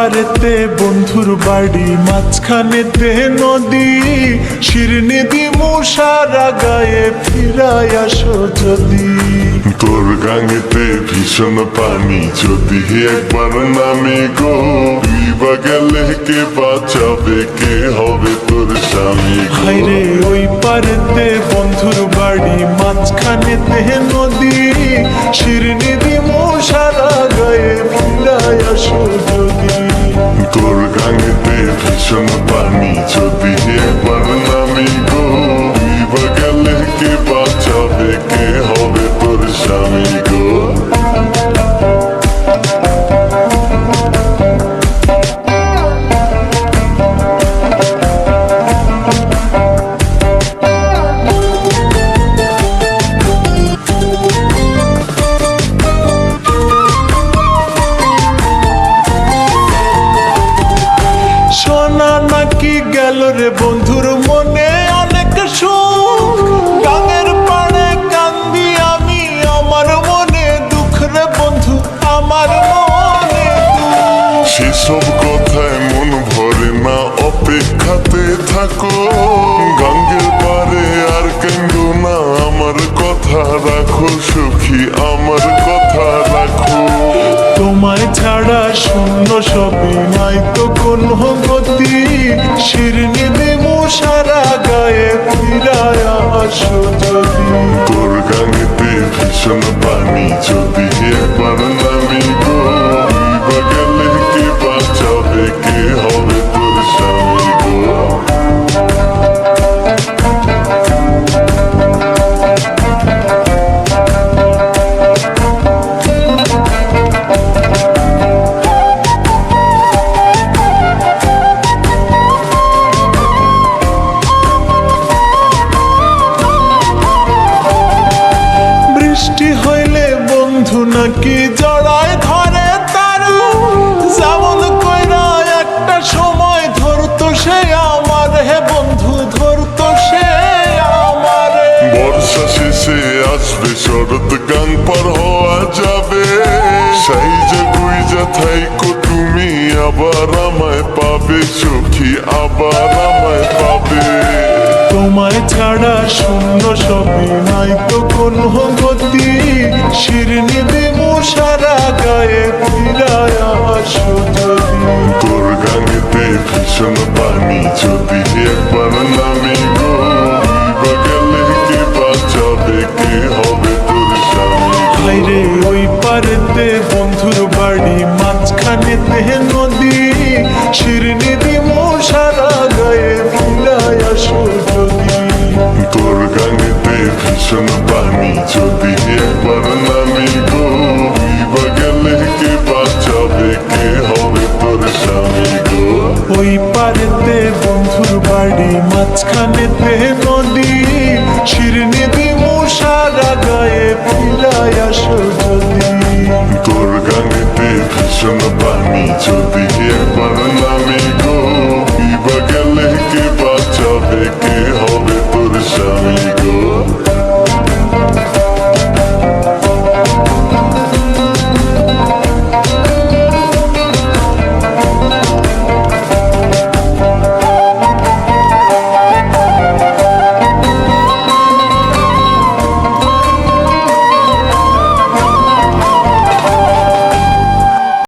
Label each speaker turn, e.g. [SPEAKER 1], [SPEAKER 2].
[SPEAKER 1] পারেতে বন্ধুর বাড়ি, মাঝখানেতে নদী, শিরনি দিমু সারা গায়ে, ফিরায় আসো যদি।
[SPEAKER 2] তোর গাঙেতে ভীষণ পানি, যদি একবার নামি গো, ডুইবা গেলে কে বাঁচাবে, কে হবে তোর স্বামী গো?
[SPEAKER 1] হায়রে ওই পারেতে বন্ধুর বাড়ি, মাঝখানেতে নদী, শিরনি দিমু সারা গায়ে, ফিরায় আসো যদি।
[SPEAKER 2] তোর গাঙেতে ভীষণ পানি, যদি একবার নামি গো, ডুইবা গেলে কে বাঁচাবে, কে হবে তোর স্বামী গো?
[SPEAKER 1] শোনা নাকি গেল রে বন্ধুর মনে অনেক সুখ, গাঙের পাড়ে কান্দি আমি, আমার মনে দুঃখ রে বন্ধু, আমার মনে দুঃখ।
[SPEAKER 2] সেসব কথায় মন ভরে না, অপেক্ষাতে থাকো, গাঙ্গের পারে আর কেন্দ্র না, আমার কথা রাখো সখী, আমার কথা রাখো।
[SPEAKER 1] তোমায় ছাড়া শূন্য সবই, নাই তো কোনো গতি, শিরনি দিমু সারা গায়ে, ফিরায় আসো যদি।
[SPEAKER 2] তোর গাঙেতে ভীষণ পানি, যদি একবার নামি গো, ডুইবা গেলে কে বাঁচাবে, কে হবে তোর স্বামী গো?
[SPEAKER 1] বৃষ্টি হইলে বন্ধু নাকি জড়ায় ধরে তারা, যেমন কইরা একটা সময় ধরতো সে আমার, হে বন্ধু ধরতো সে আমার।
[SPEAKER 2] বর্ষা শেষে আসবে শরৎ, গান পার হওয়া যাবে, সেই যে গুইজা থাইকো তুমি, আবার আমায় পাবে সখী, আবার আমায় পাবে।
[SPEAKER 1] তোমায় ছাড়া শূন্য সবই, নাই তো কোনো গতি, শিরনি দিমু সারা গায়ে, ফিরায় আসো যদি।
[SPEAKER 2] তোর গাঙেতে ভীষণ পানি, যদি একবার নামি গো, ডুইবা গেলে কে বাঁচাবে, কে হবে তোর স্বামী গো?
[SPEAKER 1] হায়রে ওই পারেতে বন্ধুর বাড়ি, মাঝখানেতে নদী, শিরনি দিমু সারা গায়ে, ফিরায় আসো যদি।
[SPEAKER 2] তোর গাঙেতে ভীষণ পানি, যদি একবার নামি গো, ডুইবা গেলে কে বাঁচাবে, কে হবে তোর স্বামী গো?
[SPEAKER 1] ওই পারেতে বন্ধুর বাড়ি, মাঝখানেতে নদী, শিরনি দিমু সারা গায়ে, ফিরায় আসো যদি।
[SPEAKER 2] তোর গাঙেতে ভীষণ পানি, যদি একবার নামি